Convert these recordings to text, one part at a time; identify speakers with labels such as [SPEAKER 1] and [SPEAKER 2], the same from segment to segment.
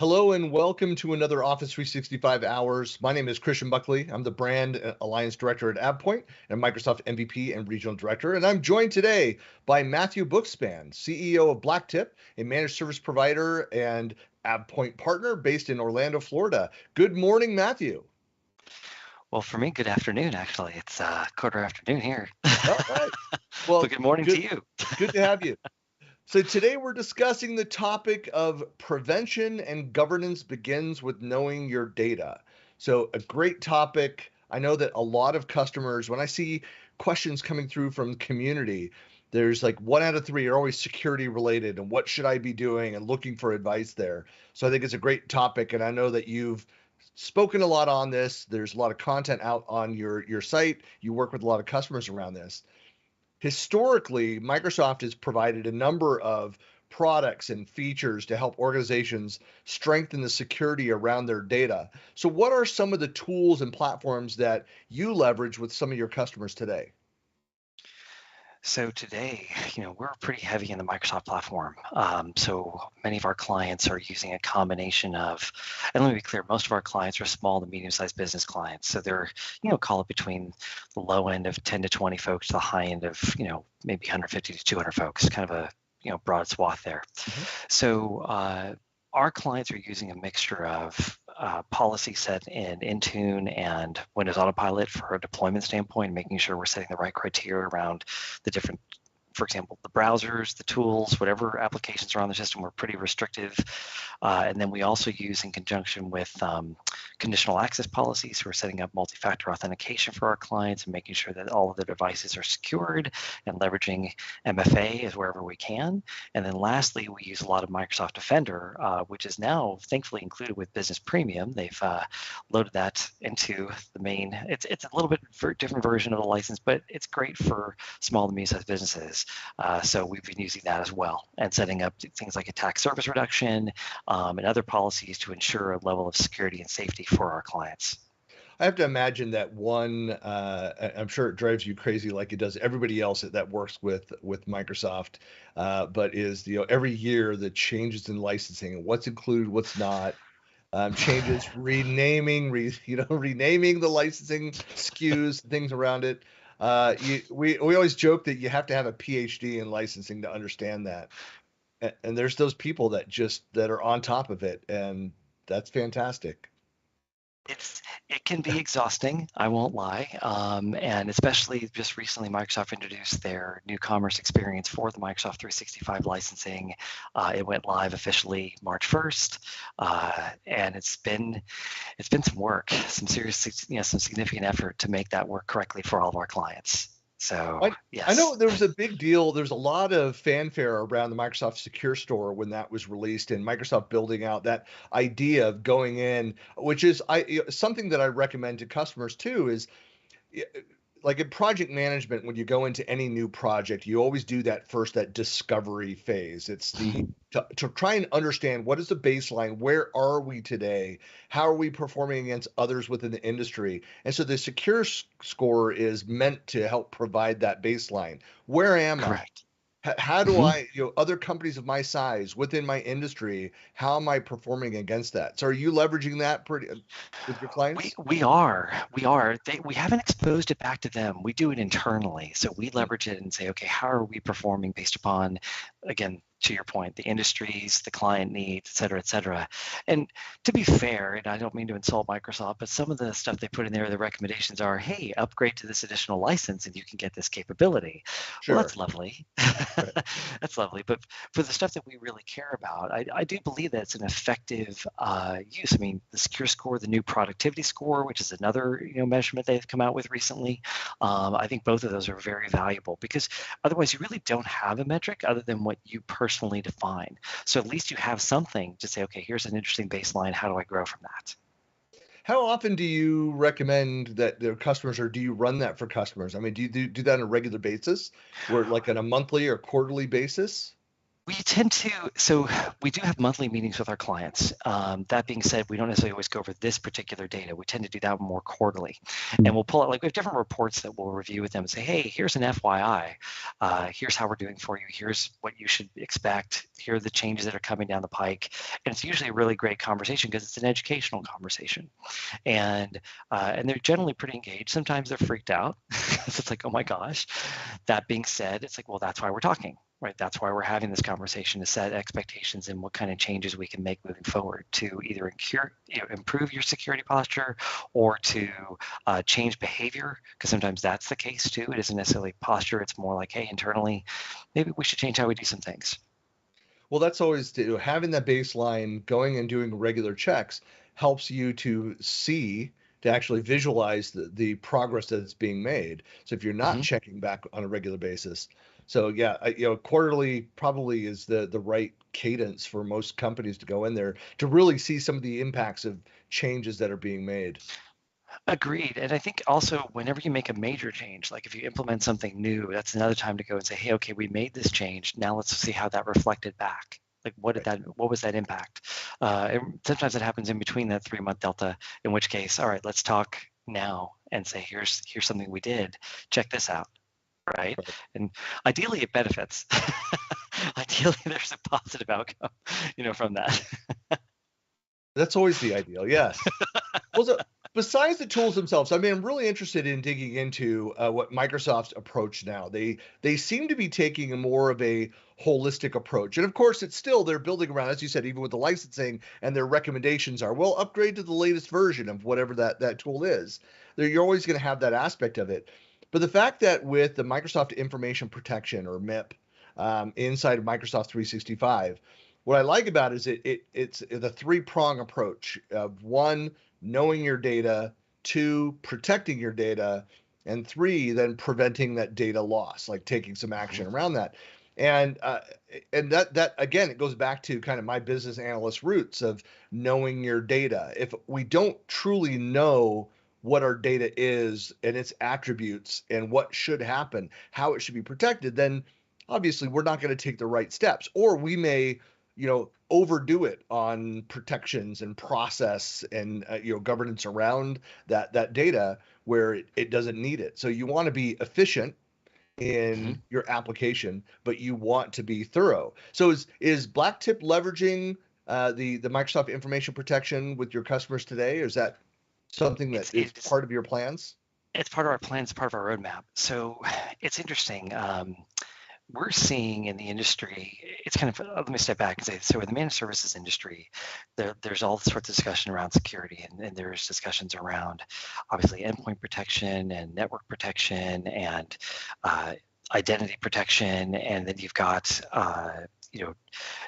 [SPEAKER 1] Hello and welcome to another Office 365 Hours. My name is Christian Buckley. I'm the Brand Alliance Director at AvePoint and Microsoft MVP and Regional Director. And I'm joined today by Matthew Bookspan, CEO of Blacktip, a managed service provider and AvePoint partner based in Orlando, Florida. Good morning, Matthew.
[SPEAKER 2] Well, for me, good afternoon, actually. It's quarter afternoon here.
[SPEAKER 1] All right.
[SPEAKER 2] But
[SPEAKER 1] Well,
[SPEAKER 2] good morning to
[SPEAKER 1] good,
[SPEAKER 2] you.
[SPEAKER 1] good to have you. So today we're discussing the topic of prevention and governance begins with knowing your data. So a great topic. I know that a lot of customers, when I see questions coming through from the community, there's like 1 out of 3 are always security related and what should I be doing and looking for advice there. So I think it's a great topic. And I know that you've spoken a lot on this. There's a lot of content out on your site. You work with a lot of customers around this. Historically, Microsoft has provided a number of products and features to help organizations strengthen the security around their data. So, what are some of the tools and platforms that you leverage with some of your customers today?
[SPEAKER 2] So today, we're pretty heavy in the Microsoft platform. So many of our clients are using a combination of, and let me be clear, most of our clients are small to medium-sized business clients. So they're, call it between the low end of 10 to 20 folks to the high end of, maybe 150 to 200 folks, kind of a, broad swath there.
[SPEAKER 1] Mhm.
[SPEAKER 2] So our clients are using a mixture of policy set in Intune and Windows Autopilot for a deployment standpoint, making sure we're setting the right criteria around the different, for example, the browsers, the tools, whatever applications are on the system, we're pretty restrictive. And then we also use in conjunction with conditional access policies. So we're setting up multi-factor authentication for our clients and making sure that all of the devices are secured and leveraging MFA as wherever we can. And then lastly, we use a lot of Microsoft Defender, which is now thankfully included with Business Premium. They've loaded that into the main. It's a little bit different version of the license, but it's great for small to medium-sized businesses. So we've been using that as well and setting up things like attack surface reduction and other policies to ensure a level of security and safety for our clients.
[SPEAKER 1] I have to imagine that I'm sure it drives you crazy like it does everybody else that works with Microsoft, but is every year the changes in licensing, what's included, what's not, changes, renaming the licensing SKUs, things around it. We always joke that you have to have a PhD in licensing to understand that, and there's those people that are on top of it, and that's fantastic.
[SPEAKER 2] It can be exhausting, I won't lie, and especially just recently, Microsoft introduced their new commerce experience for the Microsoft 365 licensing. It went live officially March 1st, and it's been some work, some serious, some significant effort to make that work correctly for all of our clients. So
[SPEAKER 1] I
[SPEAKER 2] yes.
[SPEAKER 1] know there was a big deal. There's a lot of fanfare around the Microsoft Secure Store when that was released, and Microsoft building out that idea of going in, which is something that I recommend to customers too. Is like in project management, when you go into any new project, you always do that discovery phase. It's to try and understand what is the baseline, where are we today, how are we performing against others within the industry, and so the secure score is meant to help provide that baseline. Where am I?
[SPEAKER 2] Correct.
[SPEAKER 1] How do
[SPEAKER 2] Mhm.
[SPEAKER 1] I, other companies of my size within my industry, how am I performing against that? So are you leveraging that pretty with your
[SPEAKER 2] We
[SPEAKER 1] clients?
[SPEAKER 2] we are we are we haven't exposed it back to them. We do it internally, so we
[SPEAKER 1] Mm.
[SPEAKER 2] leverage it and say, okay, how are we performing based upon, again, to your point, the industries, the client needs, et cetera, et cetera. And to be fair, and I don't mean to insult Microsoft, but some of the stuff they put in there, the recommendations are, hey, upgrade to this additional license and you can get this capability. Well,
[SPEAKER 1] Sure.
[SPEAKER 2] that's lovely.
[SPEAKER 1] Right.
[SPEAKER 2] That's lovely. But for the stuff that we really care about, I do believe that it's an effective use. I mean, the secure score, the new productivity score, which is another measurement they've come out with recently. I think both of those are very valuable because otherwise you really don't have a metric other than what you personally define. So at least you have something to say, okay, here's an interesting baseline. How do I grow from that?
[SPEAKER 1] How often do you recommend that their customers, or do you run that for customers? I mean, do you do that on a regular basis, or like on a monthly or quarterly basis?
[SPEAKER 2] So we do have monthly meetings with our clients. That being said, we don't necessarily always go over this particular data. We tend to do that more quarterly. And we'll pull out, like we have different reports that we'll review with them and say, hey, here's an FYI. Here's how we're doing for you. Here's what you should expect. Here are the changes that are coming down the pike. And it's usually a really great conversation because it's an educational conversation. And they're generally pretty engaged. Sometimes they're freaked out. It's like, oh my gosh. That being said, it's like, well, that's why we're talking. Right, that's why we're having this conversation, to set expectations and what kind of changes we can make moving forward to either improve your security posture or to change behavior, because sometimes that's the case too. It isn't necessarily posture, it's more like, hey, internally, maybe we should change how we do some things.
[SPEAKER 1] Well, that's always having that baseline, going and doing regular checks helps you to see, to actually visualize the progress that is being made. So if you're not checking back on a regular basis, so yeah, quarterly probably is the right cadence for most companies to go in there to really see some of the impacts of changes that are being made.
[SPEAKER 2] Agreed. And I think also whenever you make a major change, like if you implement something new, that's another time to go and say, hey, okay, we made this change. Now let's see how that reflected back. Like what was that impact? And sometimes it happens in between that 3-month delta, in which case, all right, let's talk now and say, here's something we did. Check this out. Right. And ideally it benefits. Ideally there's a positive outcome, from that.
[SPEAKER 1] That's always the ideal. Yes. Well, so besides the tools themselves, I mean, I'm really interested in digging into what Microsoft's approach now. They seem to be taking a more of a holistic approach, and of course, it's still they're building around, as you said, even with the licensing, and their recommendations are, well, upgrade to the latest version of whatever that tool is. You're always going to have that aspect of it. But the fact that with the Microsoft Information Protection, or MIP, inside of Microsoft 365, what I like about it is it's the three-prong approach of one, knowing your data, two, protecting your data, and three, then preventing that data loss, like taking some action around that. And that again, it goes back to kind of my business analyst roots of knowing your data. If we don't truly know what our data is and its attributes and what should happen, how it should be protected, then obviously we're not going to take the right steps, or we may overdo it on protections and process and governance around that data where it doesn't need it. So you want to be efficient in your application, but you want to be thorough. So is Blacktip leveraging the Microsoft Information Protection with your customers today, or is that something that is part of your plans?
[SPEAKER 2] It's part of our plans, part of our roadmap. So it's interesting. We're seeing in the industry, it's kind of, let me step back and say, so in the managed services industry, there's all sorts of discussion around security, and there's discussions around obviously endpoint protection and network protection and identity protection, and then you've got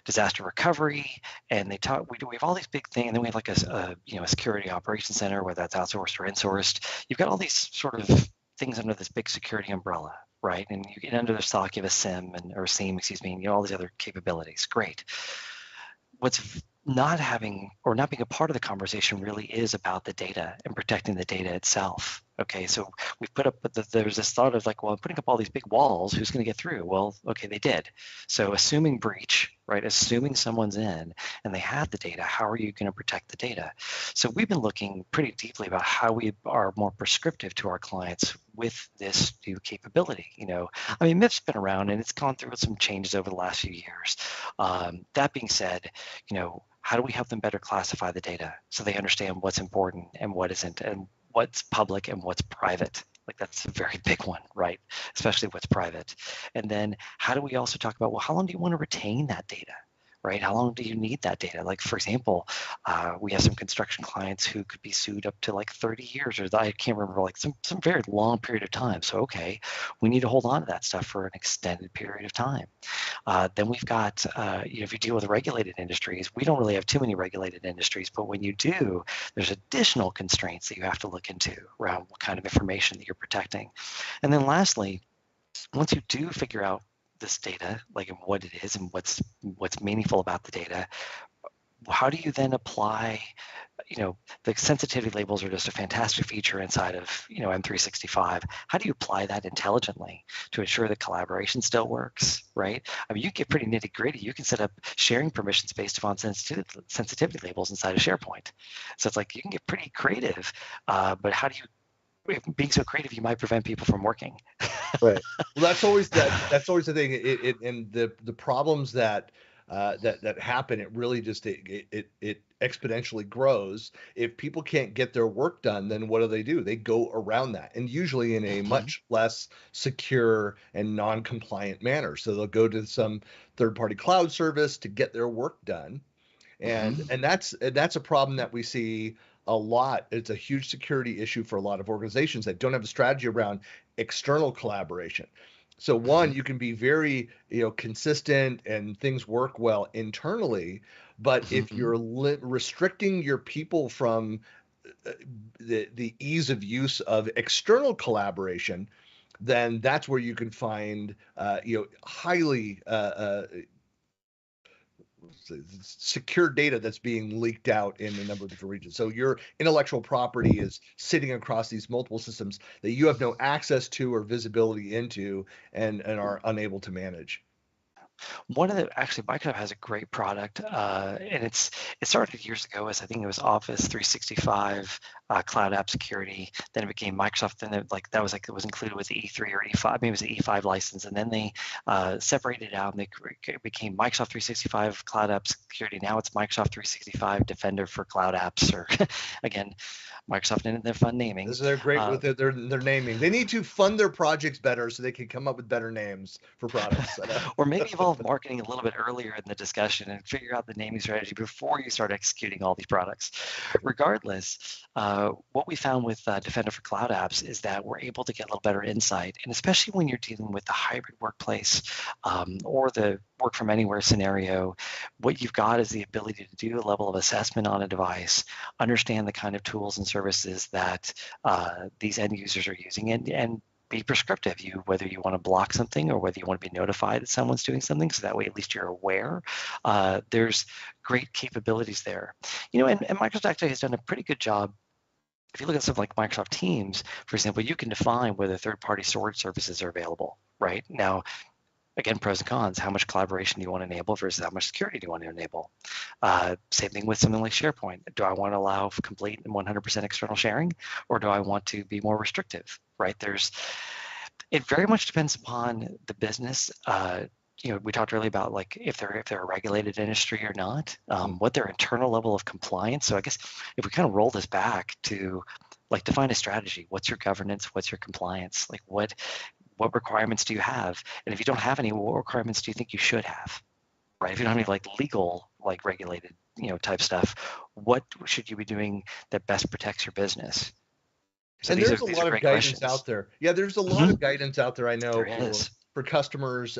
[SPEAKER 2] disaster recovery, and we have all these big things, and then we have like a security operations center, whether that's outsourced or insourced. You've got all these sort of things under this big security umbrella, right? And you get under the SOC, you have a SIEM, excuse me, and all these other capabilities. Great. What's not being a part of the conversation really is about the data and protecting the data itself. Okay, so we've put up, there's this thought of like, well, I'm putting up all these big walls, who's going to get through? Well, okay, they did. So assuming breach, right, assuming someone's in and they have the data, how are you going to protect the data? So we've been looking pretty deeply about how we are more prescriptive to our clients with this new capability. I mean, MIP's been around and it's gone through some changes over the last few years. That being said, how do we help them better classify the data so they understand what's important and what isn't, and what's public and what's private? Like, that's a very big one, right? Especially what's private. And then how do we also talk about, well, how long do you want to retain that data? Right? How long do you need that data? Like, for example, we have some construction clients who could be sued up to like 30 years, or I can't remember, like some very long period of time. So, okay, we need to hold on to that stuff for an extended period of time. Then we've got, if you deal with regulated industries, we don't really have too many regulated industries, but when you do, there's additional constraints that you have to look into around what kind of information that you're protecting. And then lastly, once you do figure out this data, like what it is and what's meaningful about the data, how do you then apply, the sensitivity labels are just a fantastic feature inside of, M365. How do you apply that intelligently to ensure that collaboration still works, right? I mean, you get pretty nitty gritty. You can set up sharing permissions based upon sensitivity labels inside of SharePoint. So it's like you can get pretty creative, but how do you, being so creative, you might prevent people from working.
[SPEAKER 1] Right. Well, that's always the thing. And the problems that happen, it really just it exponentially grows. If people can't get their work done, then what do? They go around that, and usually in a
[SPEAKER 2] Mhm.
[SPEAKER 1] much less secure and non-compliant manner. So they'll go to some third-party cloud service to get their work done, and
[SPEAKER 2] Mhm.
[SPEAKER 1] that's a problem that we see a lot. It's a huge security issue for a lot of organizations that don't have a strategy around external collaboration. So one,
[SPEAKER 2] Mhm.
[SPEAKER 1] you can be very, consistent and things work well internally, but if
[SPEAKER 2] Mhm.
[SPEAKER 1] you're restricting your people from uh, the ease of use of external collaboration, then that's where you can find, highly secure data that's being leaked out in a number of different regions. So your intellectual property is sitting across these multiple systems that you have no access to or visibility into, and are unable to manage.
[SPEAKER 2] One of the actually Microsoft has a great product, and it started years ago as I think it was Office 365 Cloud App Security. Then it became Microsoft. Then it was included with the E3 or E5. Maybe it was the E5 license, and then they separated it out and it became Microsoft 365 Cloud App Security. Now it's Microsoft 365 Defender for Cloud Apps, or again, Microsoft and their fun naming.
[SPEAKER 1] They're great
[SPEAKER 2] Uh,
[SPEAKER 1] with their naming. They need to fund their projects better so they can come up with better names for products. I know.
[SPEAKER 2] or maybe involve marketing a little bit earlier in the discussion and figure out the naming strategy before you start executing all these products. Regardless, what we found with Defender for Cloud Apps is that we're able to get a little better insight, and especially when you're dealing with the hybrid workplace or the work from anywhere scenario, what you've got is the ability to do a level of assessment on a device, understand the kind of tools and services that these end users are using, and be prescriptive. Whether you want to block something or whether you want to be notified that someone's doing something, so that way at least you're aware. There's great capabilities there, and Microsoft actually has done a pretty good job. If you look at something like Microsoft Teams, for example, you can define whether third-party storage services are available. Right now, again, pros and cons. How much collaboration do you want to enable versus how much security do you want to enable? Same thing with something like SharePoint. Do I want to allow complete and 100% external sharing, or do I want to be more restrictive? Right? It very much depends upon the business. We talked earlier about like if they're a regulated industry or not, what their internal level of compliance. So I guess if we kind of roll this back to like define a strategy, what's your governance, what's your compliance, like what requirements do you have, and if you don't have any, what requirements do you think you should have, right? If you don't have any like legal like regulated type stuff, what should you be doing that best protects your business? So
[SPEAKER 1] And
[SPEAKER 2] these are
[SPEAKER 1] there's a
[SPEAKER 2] these are
[SPEAKER 1] lot of
[SPEAKER 2] great
[SPEAKER 1] guidance out
[SPEAKER 2] questions.
[SPEAKER 1] there. Yeah, there's a lot
[SPEAKER 2] Hmm.
[SPEAKER 1] of guidance out there. I know
[SPEAKER 2] There is.
[SPEAKER 1] for customers,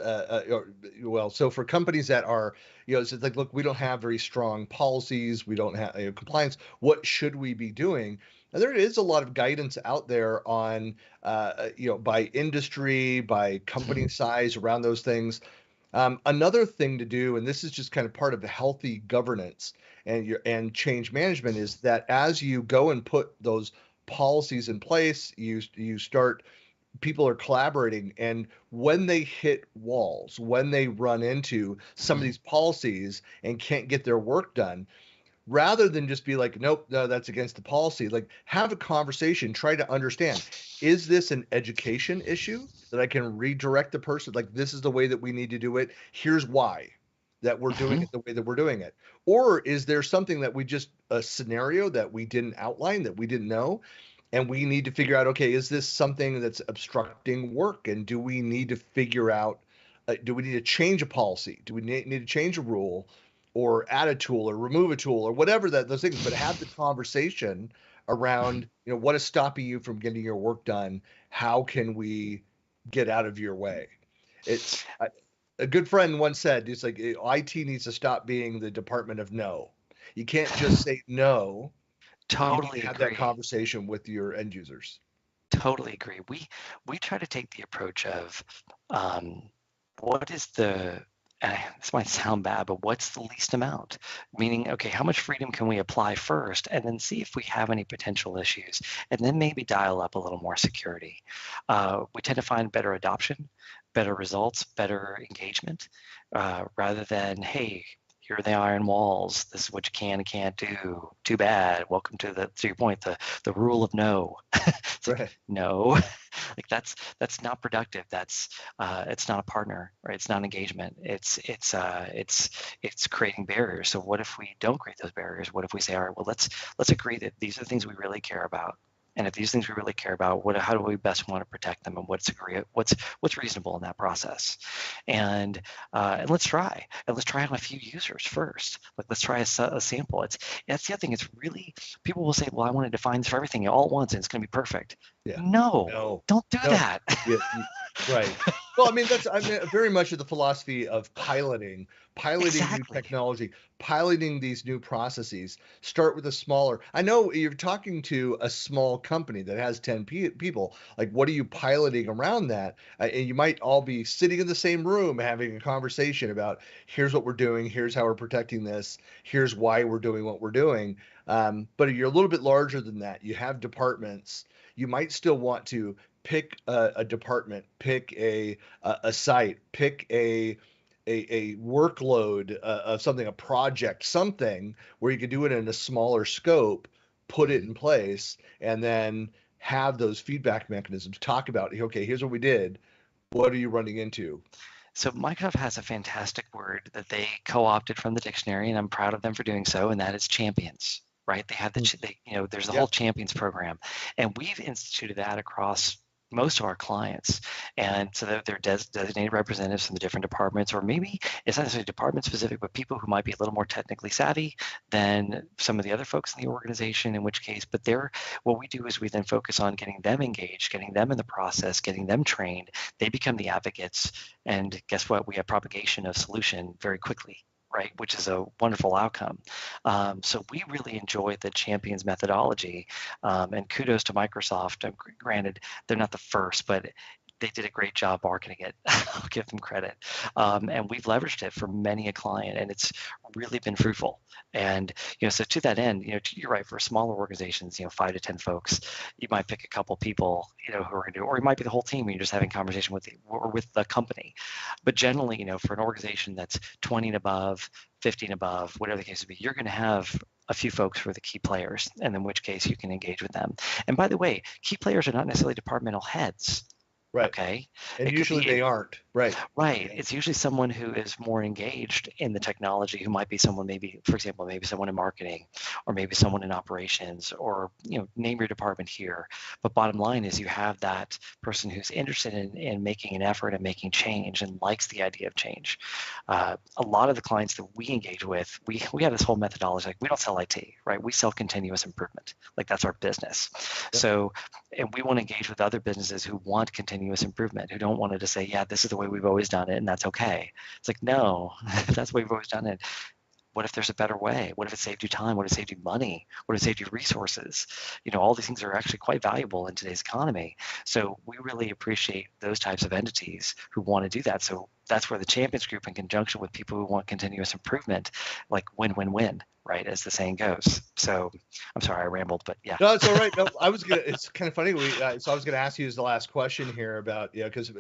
[SPEAKER 1] well, so for companies that are, it's like, look, we don't have very strong policies, we don't have, compliance. What should we be doing? And there is a lot of guidance out there on, by industry, by company size, around those things. Another thing to do, and this is just kind of part of healthy governance and change management, is that as you go and put those policies in place, you start people are collaborating, and when they hit walls, when they run into some of
[SPEAKER 2] Mhm.
[SPEAKER 1] these policies and can't get their work done, rather than just be like, nope, no, that's against the policy, like have a conversation, try to understand, is this an education issue that I can redirect the person, like this is the way that we need to do it, here's why that we're doing
[SPEAKER 2] Mhm.
[SPEAKER 1] it the way that we're doing it? Or is there something that we just a scenario that we didn't outline, that we didn't know, and we need to figure out, okay, is this something that's obstructing work, and do we need to figure out, do we need to change a policy, do we need to change a rule, or add a tool or remove a tool or whatever that those things, but have the conversation around, what is stopping you from getting your work done, how can we get out of your way? It's a good friend once said, it's like IT needs to stop being the department of no. You can't just say no, you need to
[SPEAKER 2] Totally
[SPEAKER 1] have that
[SPEAKER 2] agree.
[SPEAKER 1] conversation with your end users.
[SPEAKER 2] Totally agree. We try to take the approach of um, what is the this might sound bad, but what's the least amount? Meaning, okay, how much freedom can we apply first, and then see if we have any potential issues, and then maybe dial up a little more security. We tend to find better adoption, better results, better engagement, rather than, hey, here are the iron walls. This is what you can and can't do. Too bad. Welcome to your point, the rule of no. It's like,
[SPEAKER 1] Right.
[SPEAKER 2] no, like that's not productive. That's it's not a partner, right? It's not engagement. It's creating barriers. So what if we don't create those barriers? What if we say, all right, well, let's agree that these are the things we really care about. And if these things we really care about, how do we best want to protect them, and what's reasonable in that process? And let's try on a few users first. Like, let's try a sample. That's the other thing. It's really, people will say, well, I want to define this for everything all at once and it's going to be perfect.
[SPEAKER 1] Yeah.
[SPEAKER 2] No, don't do that.
[SPEAKER 1] Yeah, right. Well, I mean, very much of the philosophy of piloting
[SPEAKER 2] Exactly.
[SPEAKER 1] new technology, piloting these new processes. Start with a smaller. I know you're talking to a small company that has 10 people. Like, what are you piloting around that? And you might all be sitting in the same room having a conversation about, here's what we're doing, here's how we're protecting this, here's why we're doing what we're doing. But you're a little bit larger than that. You have departments. You might still want to pick a department, pick a site, pick a workload of something, a project, something where you could do it in a smaller scope, put it in place, and then have those feedback mechanisms. Talk about, okay, here's what we did. What are you running into?
[SPEAKER 2] So Microsoft has a fantastic word that they co-opted from the dictionary, and I'm proud of them for doing so, and that is champions. Right? They have there's the whole champions program, and we've instituted that across most of our clients. And so they're designated representatives from the different departments, or maybe it's not necessarily department specific, but people who might be a little more technically savvy than some of the other folks in the organization, in which case, but what we do is we then focus on getting them engaged, getting them in the process, getting them trained. They become the advocates, and guess what? We have propagation of solution very quickly. Right, which is a wonderful outcome. So we really enjoy the champions methodology, and kudos to Microsoft. Granted, they're not the first, but they did a great job marketing it. I'll give them credit. And we've leveraged it for many a client, and it's really been fruitful. And so to that end, you're right. For smaller organizations, 5 to 10 folks, you might pick a couple people, who are going to do, or it might be the whole team. And you're just having conversation with the company. But generally, for an organization that's 20 and above, 50 and above, whatever the case would be, you're going to have a few folks who are the key players, and in which case you can engage with them. And by the way, key players are not necessarily departmental heads.
[SPEAKER 1] Right.
[SPEAKER 2] Okay.
[SPEAKER 1] And usually they aren't. Right.
[SPEAKER 2] Right. It's usually someone who is more engaged in the technology, who might be someone, maybe, for example, maybe someone in marketing, or maybe someone in operations, or, name your department here. But bottom line is, you have that person who's interested in making an effort and making change and likes the idea of change. A lot of the clients that we engage with, we have this whole methodology. Like, we don't sell IT, right? We sell continuous improvement. Like, that's our business. Yep. So, and we want to engage with other businesses who want continuous improvement, who don't want to just say, yeah, this is the way we've always done it, and that's okay. It's like, no, if that's the way we've always done it, what if there's a better way? What if it saved you time? What if it saved you money? What if it saved you resources? All these things are actually quite valuable in today's economy. So we really appreciate those types of entities who want to do that. So that's where the champions group, in conjunction with people who want continuous improvement, like win-win-win, right, as the saying goes. So I'm sorry I rambled, but yeah.
[SPEAKER 1] No, it's all right. No, it's kind of funny. So I was gonna ask you as the last question here about, because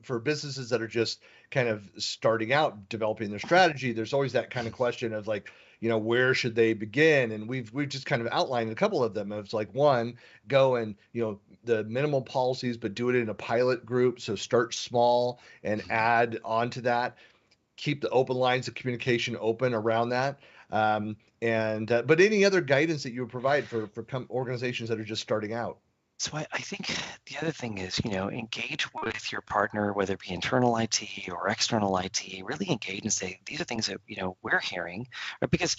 [SPEAKER 1] for businesses that are just kind of starting out developing their strategy, there's always that kind of question of like, where should they begin? And we've just kind of outlined a couple of them. It's like, one, go and, the minimal policies, but do it in a pilot group. So start small and add on to that. Keep the open lines of communication open around that. But any other guidance that you would provide for organizations that are just starting out?
[SPEAKER 2] So I think the other thing is, engage with your partner, whether it be internal IT or external IT. Really engage and say, these are things that we're hearing, right? Because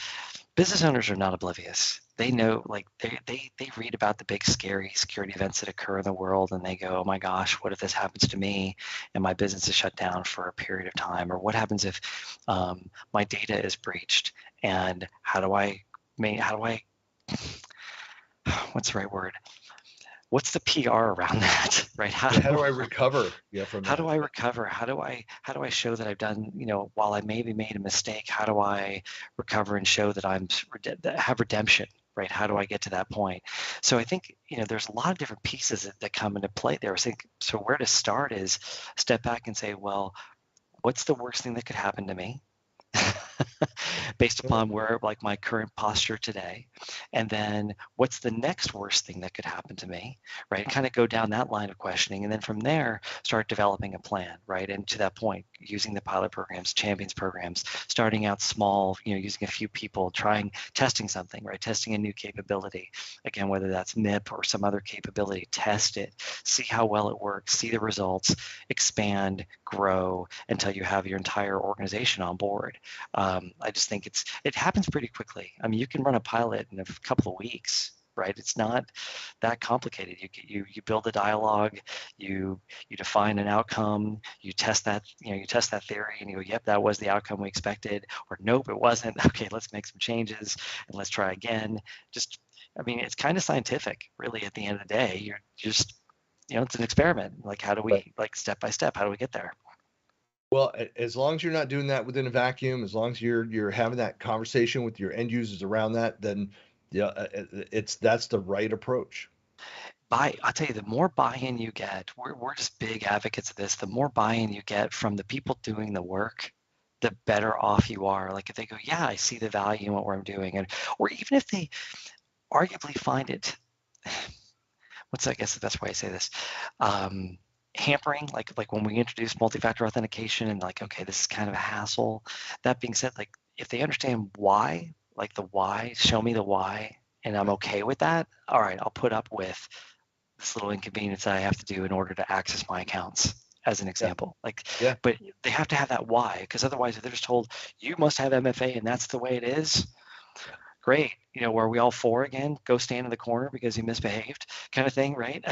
[SPEAKER 2] business owners are not oblivious. They know, like, they read about the big scary security events that occur in the world, and they go, oh my gosh, what if this happens to me and my business is shut down for a period of time? Or what happens if my data is breached? And how do I what's the right word? what's the PR around that, right?
[SPEAKER 1] How do I recover from
[SPEAKER 2] how
[SPEAKER 1] that?
[SPEAKER 2] do I recover? How do I show that I've done, while I maybe made a mistake, how do I recover and show that that have redemption, right? How do I get to that point? So I think, there's a lot of different pieces that come into play there. So where to start is step back and say, well, what's the worst thing that could happen to me? Based upon where like my current posture today, and then what's the next worst thing that could happen to me, right? Kind of go down that line of questioning, and then from there start developing a plan, right? And to that point, using the pilot programs, champions programs, starting out small, using a few people, testing something, right? Testing a new capability, again, whether that's MIP or some other capability, test it, see how well it works, see the results, expand, grow until you have your entire organization on board. I just think it happens pretty quickly. I mean, you can run a pilot in a couple of weeks, right? It's not that complicated. You build a dialogue, you define an outcome, you test that theory, and you go, yep, that was the outcome we expected, or nope, it wasn't. Okay, let's make some changes and let's try again. It's kind of scientific, really. At the end of the day, you're just, it's an experiment. Like, how do we, like, step by step, how do we get there?
[SPEAKER 1] Well, as long as you're not doing that within a vacuum, as long as you're having that conversation with your end users around that, then that's the right approach.
[SPEAKER 2] I'll tell you, the more buy-in you get, we're just big advocates of this. The more buy-in you get from the people doing the work, the better off you are. Like if they go, yeah, I see the value in what I'm doing, or even if they arguably find it, I guess the best way I say this, hampering, like when we introduce multi-factor authentication and like, okay, this is kind of a hassle. That being said, like if they understand why, like the why, show me the why, and I'm okay with that, all right, I'll put up with this little inconvenience that I have to do in order to access my accounts, as an example.
[SPEAKER 1] Yeah.
[SPEAKER 2] But they have to have that why, because otherwise if they're just told you must have MFA and that's the way it is, great. Were we all four again? Go stand in the corner because you misbehaved, kind of thing, right?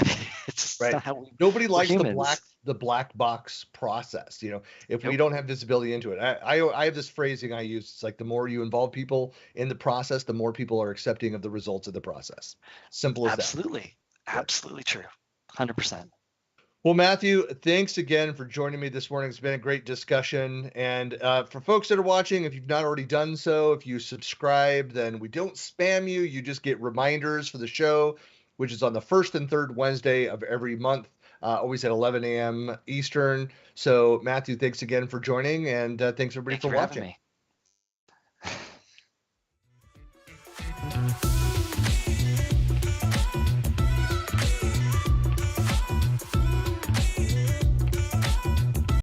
[SPEAKER 2] It's just
[SPEAKER 1] Right.
[SPEAKER 2] not how
[SPEAKER 1] Nobody likes
[SPEAKER 2] humans.
[SPEAKER 1] the black box process. If we
[SPEAKER 2] Nope.
[SPEAKER 1] don't have visibility into it, I have this phrasing I use. It's like the more you involve people in the process, the more people are accepting of the results of the process. Simple as that.
[SPEAKER 2] Absolutely. Absolutely true. 100%.
[SPEAKER 1] Well, Matthew, thanks again for joining me this morning. It's been a great discussion. And for folks that are watching, if you've not already done so, if you subscribe, then we don't spam you. You just get reminders for the show, which is on the first and third Wednesday of every month, always at 11 a.m. Eastern. So, Matthew, thanks again for joining, and thanks everybody for watching.
[SPEAKER 2] Having me.